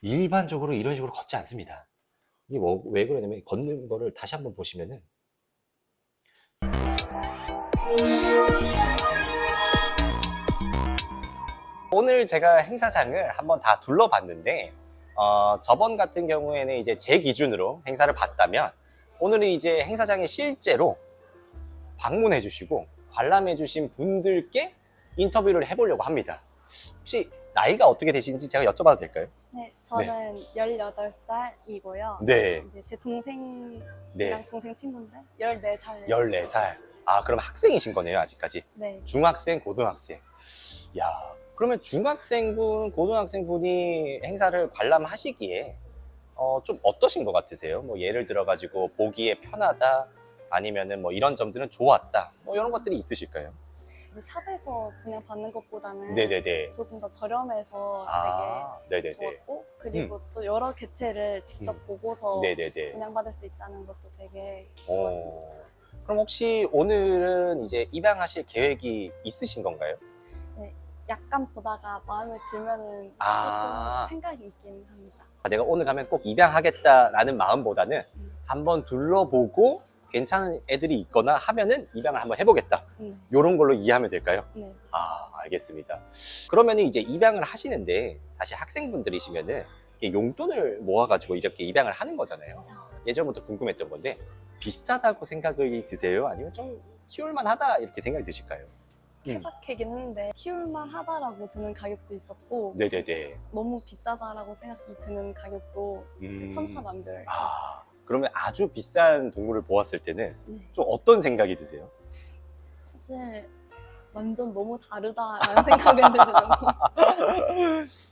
일반적으로 이런 식으로 걷지 않습니다. 이게 뭐, 왜 그러냐면 걷는 거를 다시 한번 보시면은 오늘 제가 행사장을 한번 다 둘러봤는데 저번 같은 경우에는 이제 제 기준으로 행사를 봤다면 오늘은 이제 행사장에 실제로 방문해 주시고 관람해 주신 분들께 인터뷰를 해보려고 합니다. 혹시 나이가 어떻게 되시는지 제가 여쭤봐도 될까요? 네, 저는 18살이고요. 네. 이제 제 동생이랑 네. 동생 친구인데 14살. 14살. 아, 그럼 학생이신 거네요, 아직까지. 네. 중학생, 고등학생. 야, 그러면 중학생분, 고등학생분이 행사를 관람하시기에 좀 어떠신 것 같으세요? 뭐 예를 들어가지고 보기에 편하다, 아니면은 뭐 이런 점들은 좋았다, 뭐 이런 것들이 있으실까요? 샵에서 그냥 받는 것보다는 네네네. 조금 더 저렴해서 아, 되게 네네네. 좋았고, 그리고 또 여러 개체를 직접 보고서 네네네. 분양받을 수 있다는 것도 되게 좋았습니다. 그럼 혹시 오늘은 이제 입양하실 계획이 있으신 건가요? 네, 약간 보다가 마음에 들면은 아. 조금 생각이 있긴 합니다. 내가 오늘 가면 꼭 입양하겠다라는 마음보다는 한번 둘러보고 괜찮은 애들이 있거나 하면은 입양을 한번 해보겠다. 요런 걸로 이해하면 될까요? 네. 아, 알겠습니다. 그러면은 이제 입양을 하시는데 사실 학생분들이시면은 이게 용돈을 모아가지고 이렇게 입양을 하는 거잖아요. 예전부터 궁금했던 건데 비싸다고 생각이 드세요? 아니면 좀 키울만 하다 이렇게 생각이 드실까요? 케바케긴 했는데 키울만 하다라고 드는 가격도 있었고, 네네네. 너무 비싸다라고 생각이 드는 가격도 천차만별. 아, 그러면 아주 비싼 동물을 보았을 때는 네. 좀 어떤 생각이 드세요? 사실 완전 너무 다르다라는 생각은 들더라고요.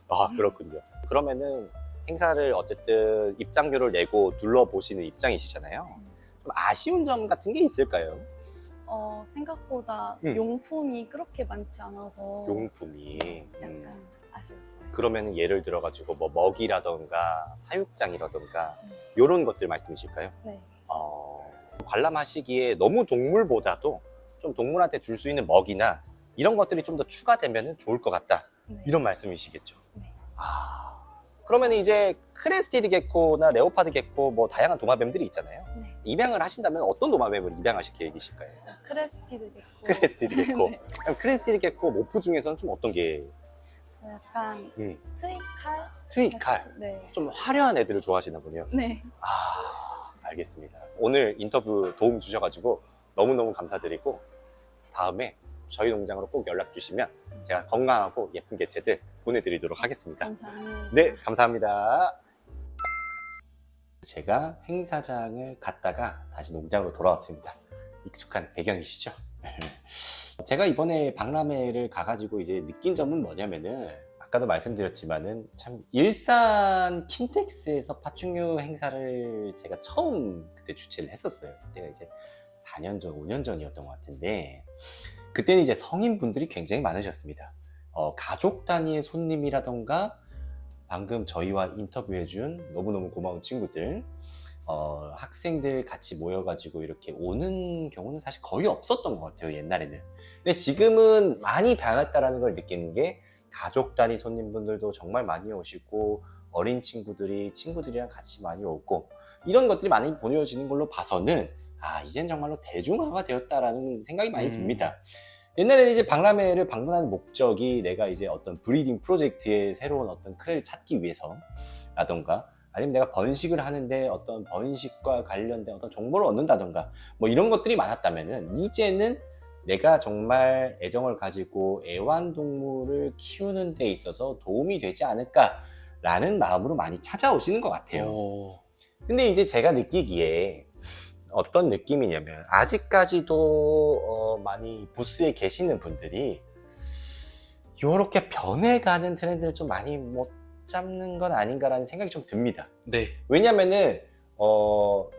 아, 그렇군요. 그러면은 행사를 어쨌든 입장료를 내고 둘러보시는 입장이시잖아요. 좀 아쉬운 점 같은 게 있을까요? 생각보다 음. 용품이 그렇게 많지 않아서 용품이. 약간 아쉬웠어요. 그러면은 예를 들어가지고 뭐 먹이라던가 사육장이라던가 요런 것들 말씀이실까요? 네. 관람하시기에 너무 동물보다도 좀 동물한테 줄 수 있는 먹이나 이런 것들이 좀 더 추가되면 좋을 것 같다. 네. 이런 말씀이시겠죠? 네. 그러면 이제 크레스티드 게코나 레오파드 게코 뭐 다양한 도마뱀들이 있잖아요. 네. 입양을 하신다면 어떤 도마뱀을 입양하실 계획이실까요? 크레스티드 됐고. 크레스티드 게코. 네. 그럼 크레스티드 게코 모프 중에서는 좀 어떤 게? 그래서 약간 트위칼? 트위칼. 네. 좀 화려한 애들을 좋아하시나 보네요. 네. 알겠습니다. 오늘 인터뷰 도움 주셔가지고 너무너무 감사드리고 다음에 저희 농장으로 꼭 연락 주시면 제가 건강하고 예쁜 개체들 보내드리도록 하겠습니다. 감사합니다. 네, 감사합니다. 제가 행사장을 갔다가 다시 농장으로 돌아왔습니다. 익숙한 배경이시죠? 제가 이번에 박람회를 가가지고 이제 느낀 점은 뭐냐면은 아까도 말씀드렸지만은 참 일산 킨텍스에서 파충류 행사를 제가 처음 그때 주최를 했었어요. 그때가 이제 4년 전, 5년 전이었던 것 같은데 그때는 이제 성인분들이 굉장히 많으셨습니다. 가족 단위의 손님이라던가 방금 저희와 인터뷰해준 너무너무 고마운 친구들, 학생들 같이 모여가지고 이렇게 오는 경우는 사실 거의 없었던 것 같아요, 옛날에는. 근데 지금은 많이 변했다라는 걸 느끼는 게 가족 단위 손님분들도 정말 많이 오시고 어린 친구들이랑 같이 많이 오고 이런 것들이 많이 보여지는 걸로 봐서는 이젠 정말로 대중화가 되었다라는 생각이 많이 듭니다. 옛날에는 이제 박람회를 방문하는 목적이 내가 이제 어떤 브리딩 프로젝트의 새로운 어떤 틀을 찾기 위해서라던가 아니면 내가 번식을 하는데 어떤 번식과 관련된 어떤 정보를 얻는다던가 뭐 이런 것들이 많았다면은 이제는 내가 정말 애정을 가지고 애완동물을 키우는 데 있어서 도움이 되지 않을까라는 마음으로 많이 찾아오시는 것 같아요. 근데 이제 제가 느끼기에 어떤 느낌이냐면 아직까지도 많이 부스에 계시는 분들이 이렇게 변해가는 트렌드를 좀 많이 못 잡는 건 아닌가라는 생각이 좀 듭니다. 네. 왜냐면은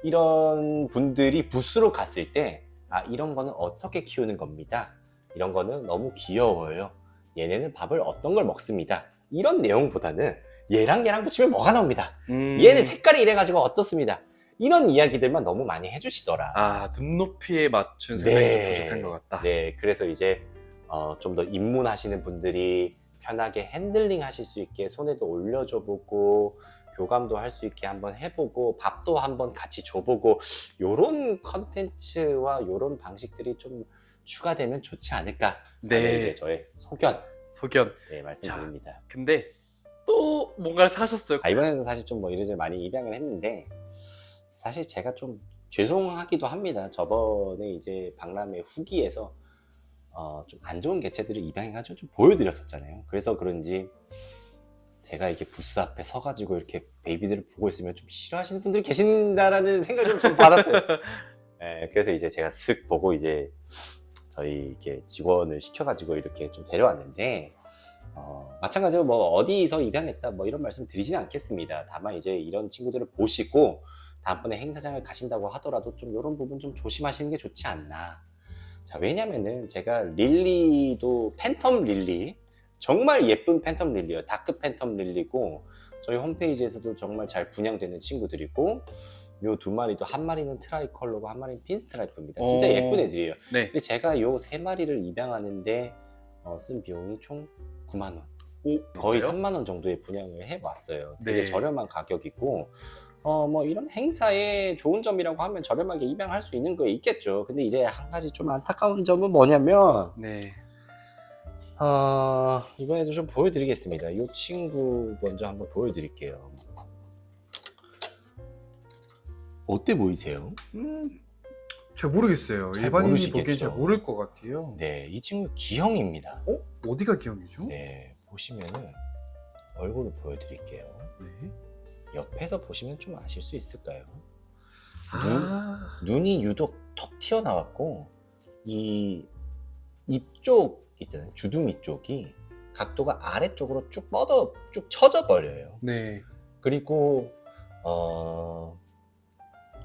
이런 분들이 부스로 갔을 때 이런 거는 어떻게 키우는 겁니다. 이런 거는 너무 귀여워요. 얘네는 밥을 어떤 걸 먹습니다. 이런 내용보다는 얘랑 얘랑 붙이면 뭐가 나옵니다. 얘는 색깔이 이래가지고 어떻습니다. 이런 이야기들만 너무 많이 해주시더라. 눈높이에 맞춘 생각이 좀 부족한 것 같다. 네, 그래서 이제 좀 더 입문하시는 분들이 편하게 핸들링 하실 수 있게 손에도 올려줘 보고 교감도 할 수 있게 한번 해보고 밥도 한번 같이 줘보고 요런 컨텐츠와 요런 방식들이 좀 추가되면 좋지 않을까 하는 네. 이제 저의 소견 소견. 네, 말씀드립니다. 근데 또 뭔가를 사셨어요. 이번에는 사실 좀 뭐 이래저래 많이 입양을 했는데 사실 제가 좀 죄송하기도 합니다. 저번에 이제 박람회 후기에서 좀 안 좋은 개체들을 입양해가지고 좀 보여드렸었잖아요. 그래서 그런지 제가 이렇게 부스 앞에 서가지고 이렇게 베이비들을 보고 있으면 좀 싫어하시는 분들이 계신다라는 생각을 좀 받았어요. 네, 그래서 이제 제가 쓱 보고 이제 저희 이렇게 직원을 시켜가지고 이렇게 좀 데려왔는데 마찬가지로 뭐 어디서 입양했다 뭐 이런 말씀 드리지는 않겠습니다. 다만 이제 이런 친구들을 보시고 다음번에 행사장을 가신다고 하더라도 좀 이런 부분 좀 조심하시는 게 좋지 않나. 자, 왜냐면은 제가 릴리도 팬텀 릴리 정말 예쁜 팬텀 릴리예요. 다크 팬텀 릴리고 저희 홈페이지에서도 정말 잘 분양되는 친구들이고 요 두 마리도 한 마리는 트라이 컬러고 한 마리는 핀 스트라이프입니다. 진짜 오. 예쁜 애들이에요. 네. 근데 제가 요 세 마리를 입양하는데 쓴 비용이 총 9만 원. 거의 그래요? 3만 원 정도의 분양을 해왔어요. 되게 네. 저렴한 가격이고 뭐 이런 행사의 좋은 점이라고 하면 저렴하게 입양할 수 있는 거 있겠죠. 근데 이제 한 가지 좀 안타까운 점은 뭐냐면 네. 이번에도 좀 보여드리겠습니다. 이 친구 먼저 한번 보여드릴게요. 어때 보이세요? 잘 모르겠어요. 잘 일반인이 모르시겠죠. 보기엔 잘 모를 것 같아요. 네, 이 친구 기형입니다. 어디가 기억이죠? 네, 보시면은 얼굴을 보여드릴게요. 네. 옆에서 보시면 좀 아실 수 있을까요? 아, 눈이 유독 턱 튀어나왔고 이 이쪽 있잖아요. 주둥이 쪽이 각도가 아래쪽으로 쭉 쳐져 버려요. 네. 그리고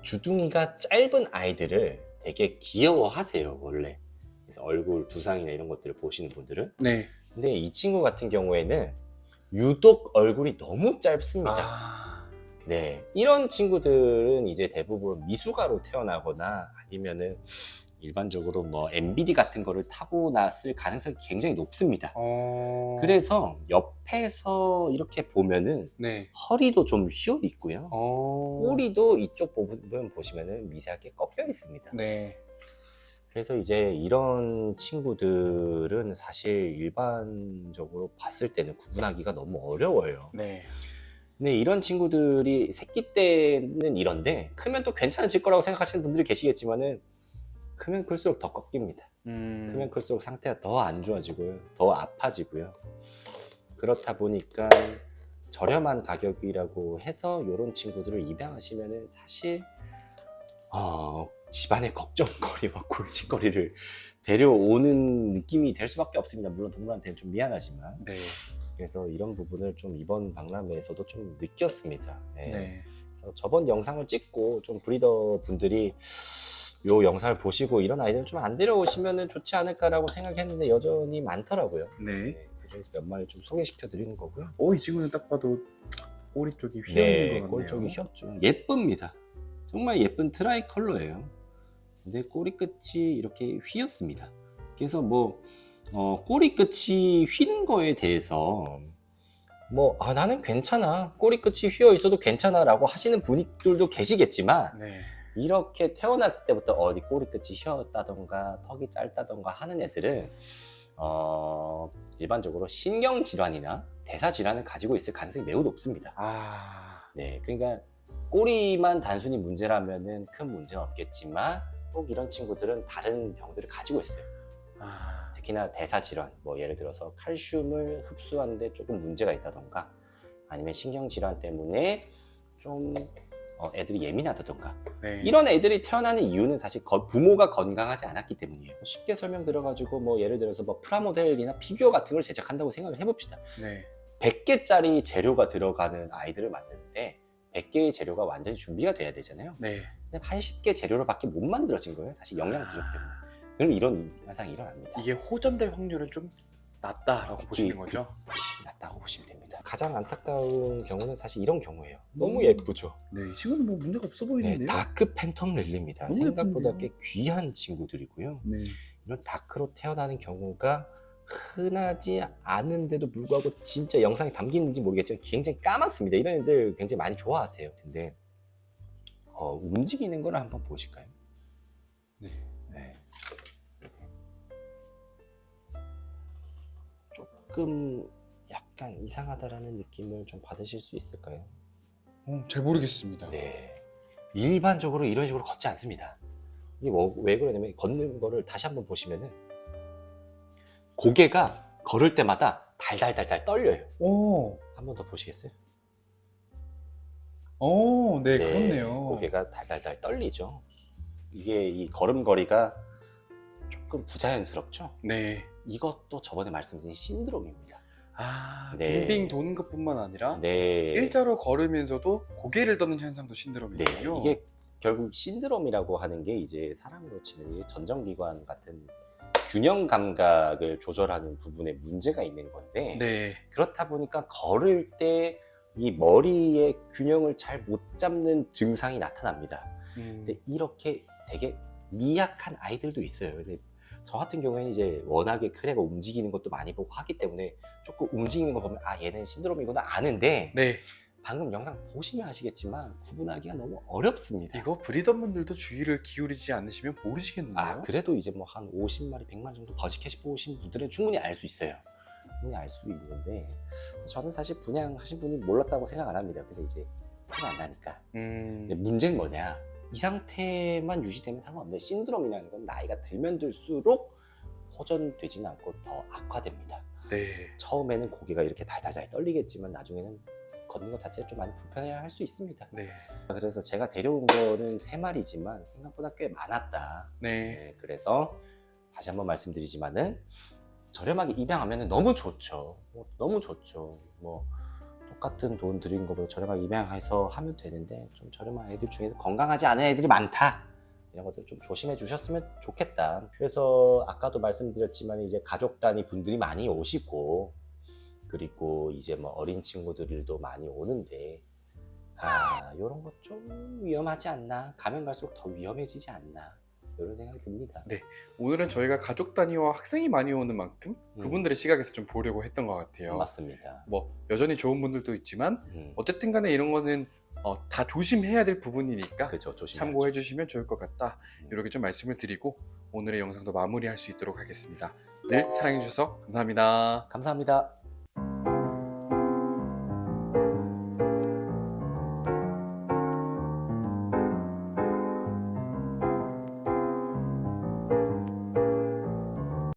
주둥이가 짧은 아이들을 되게 귀여워하세요, 원래. 그래서 얼굴 두상이나 이런 것들을 보시는 분들은. 네. 근데 이 친구 같은 경우에는 유독 얼굴이 너무 짧습니다. 아, 네, 이런 친구들은 이제 대부분 미숙아로 태어나거나 아니면은 일반적으로 뭐 MBD 같은 거를 타고났을 가능성이 굉장히 높습니다. 그래서 옆에서 이렇게 보면은 네. 허리도 좀 휘어 있고요. 어, 꼬리도 이쪽 부분 보시면은 미세하게 꺾여 있습니다. 네. 그래서 이제 이런 친구들은 사실 일반적으로 봤을 때는 구분하기가 너무 어려워요. 네. 근데 이런 친구들이 새끼 때는 이런데 크면 또 괜찮아질 거라고 생각하시는 분들이 계시겠지만은 크면 클수록 더 꺾입니다. 크면 클수록 상태가 더 안 좋아지고요. 더 아파지고요. 그렇다 보니까 저렴한 가격이라고 해서 이런 친구들을 입양하시면은 사실 집안의 걱정거리와 골칫거리를 데려오는 느낌이 될 수밖에 없습니다. 물론 동물한테는 좀 미안하지만. 네. 그래서 이런 부분을 좀 이번 박람회에서도 좀 느꼈습니다. 네. 네. 그래서 저번 영상을 찍고 좀 브리더 분들이 요 영상을 보시고 이런 아이들을 좀 안 데려오시면 좋지 않을까라고 생각했는데 여전히 많더라고요. 네. 네, 그중에서 몇 마리 좀 소개시켜 드리는 거고요. 이 친구는 딱 봐도 꼬리 쪽이 휘어 네, 있는 것 같네요. 꼬리 쪽이 휘었죠. 예쁩니다. 정말 예쁜 트라이 컬러예요. 근데 꼬리 끝이 이렇게 휘었습니다. 그래서 뭐 꼬리 끝이 휘는 거에 대해서 나는 괜찮아, 꼬리 끝이 휘어 있어도 괜찮아 라고 하시는 분들도 계시겠지만 네. 이렇게 태어났을 때부터 어디 꼬리 끝이 휘었다던가 턱이 짧다던가 하는 애들은 일반적으로 신경질환이나 대사질환을 가지고 있을 가능성이 매우 높습니다. 네, 그러니까 꼬리만 단순히 문제라면은 큰 문제는 없겠지만 꼭 이런 친구들은 다른 병들을 가지고 있어요. 특히나 대사질환, 예를 들어서 칼슘을 흡수하는데 조금 문제가 있다던가 아니면 신경질환 때문에 좀 애들이 예민하다던가 네. 이런 애들이 태어나는 이유는 사실 부모가 건강하지 않았기 때문이에요. 쉽게 설명드려가지고 예를 들어서 프라모델이나 피규어 같은 걸 제작한다고 생각을 해봅시다. 네. 100개짜리 재료가 들어가는 아이들을 만드는데 100개의 재료가 완전히 준비가 돼야 되잖아요. 네. 근데 80개 재료로밖에 못 만들어진 거예요. 사실 영양 부족 때문에. 그럼 이런 현상이 일어납니다. 이게 호전될 확률은 좀 낮다라고 보시는 거죠? 낮다고 보시면 됩니다. 가장 안타까운 경우는 사실 이런 경우예요. 너무 예쁘죠? 네. 이 친구는 뭐 문제가 없어 네, 보이는데요? 다크 팬텀 릴리입니다. 너무 생각보다 예쁜데요? 꽤 귀한 친구들이고요. 네. 이런 다크로 태어나는 경우가 흔하지 않은데도 불구하고 진짜 영상에 담기는지 모르겠지만 굉장히 까맣습니다. 이런 애들 굉장히 많이 좋아하세요. 근데 움직이는 거를 한번 보실까요? 네. 네. 조금 약간 이상하다라는 느낌을 좀 받으실 수 있을까요? 잘 모르겠습니다. 네. 일반적으로 이런 식으로 걷지 않습니다. 이게 왜 그러냐면 걷는 거를 다시 한번 보시면은 고개가 걸을 때마다 달달달달 떨려요. 오, 한 번 더 보시겠어요? 오, 네, 네, 그렇네요. 고개가 달달달 떨리죠. 이게 이 걸음걸이가 조금 부자연스럽죠? 네. 이것도 저번에 말씀드린 신드롬입니다. 아, 네. 빙빙 도는 것뿐만 아니라 네. 일자로 걸으면서도 고개를 떠는 현상도 네, 신드롬이군요. 이게 결국 신드롬이라고 하는 게 이제 사람으로 치면 이게 전정기관 같은 균형 감각을 조절하는 부분에 문제가 있는 건데 네. 그렇다 보니까 걸을 때 이 머리의 균형을 잘 못 잡는 증상이 나타납니다. 근데 이렇게 되게 미약한 아이들도 있어요. 근데 저 같은 경우에는 이제 워낙에 크레가 움직이는 것도 많이 보고 하기 때문에 조금 움직이는 거 보면 아 얘는 신드롬이구나 아는데 네. 방금 영상 보시면 아시겠지만 구분하기가 너무 어렵습니다. 이거 브리더분들도 주의를 기울이지 않으시면 모르시겠는데요? 아 그래도 이제 뭐 한 50마리 100마리 정도 버즈캣이 뽑으신 분들은 충분히 알 수 있어요. 충분히 알 수 있는데 저는 사실 분양하신 분이 몰랐다고 생각 안 합니다. 근데 이제 티가 안 나니까. 근데 문제는 뭐냐? 이 상태만 유지되면 상관없는데 신드롬이라는 건 나이가 들면 들수록 호전되지는 않고 더 악화됩니다. 네. 처음에는 고개가 이렇게 달달달 떨리겠지만 나중에는 걷는 것 자체를 좀 많이 불편해할 수 있습니다. 네. 그래서 제가 데려온 거는 3마리지만 생각보다 꽤 많았다. 네. 네, 그래서 다시 한번 말씀드리지만은 저렴하게 입양하면 너무 좋죠. 너무 좋죠. 뭐 똑같은 돈 들인 거보다 저렴하게 입양해서 하면 되는데 좀 저렴한 애들 중에서 건강하지 않은 애들이 많다. 이런 것들 좀 조심해 주셨으면 좋겠다. 그래서 아까도 말씀드렸지만 이제 가족 단위 분들이 많이 오시고 그리고 이제 뭐 어린 친구들도 많이 오는데 이런 것 좀 위험하지 않나? 가면 갈수록 더 위험해지지 않나? 이런 생각이 듭니다. 네. 오늘은 저희가 가족 단위와 학생이 많이 오는 만큼 그분들의 시각에서 좀 보려고 했던 것 같아요. 맞습니다. 뭐 여전히 좋은 분들도 있지만 음, 어쨌든 간에 이런 거는 다 조심해야 될 부분이니까 그렇죠. 조심해. 참고해 주시면 좋을 것 같다. 이렇게 좀 말씀을 드리고 오늘의 영상도 마무리할 수 있도록 하겠습니다. 늘 사랑해 주셔서 감사합니다. 감사합니다.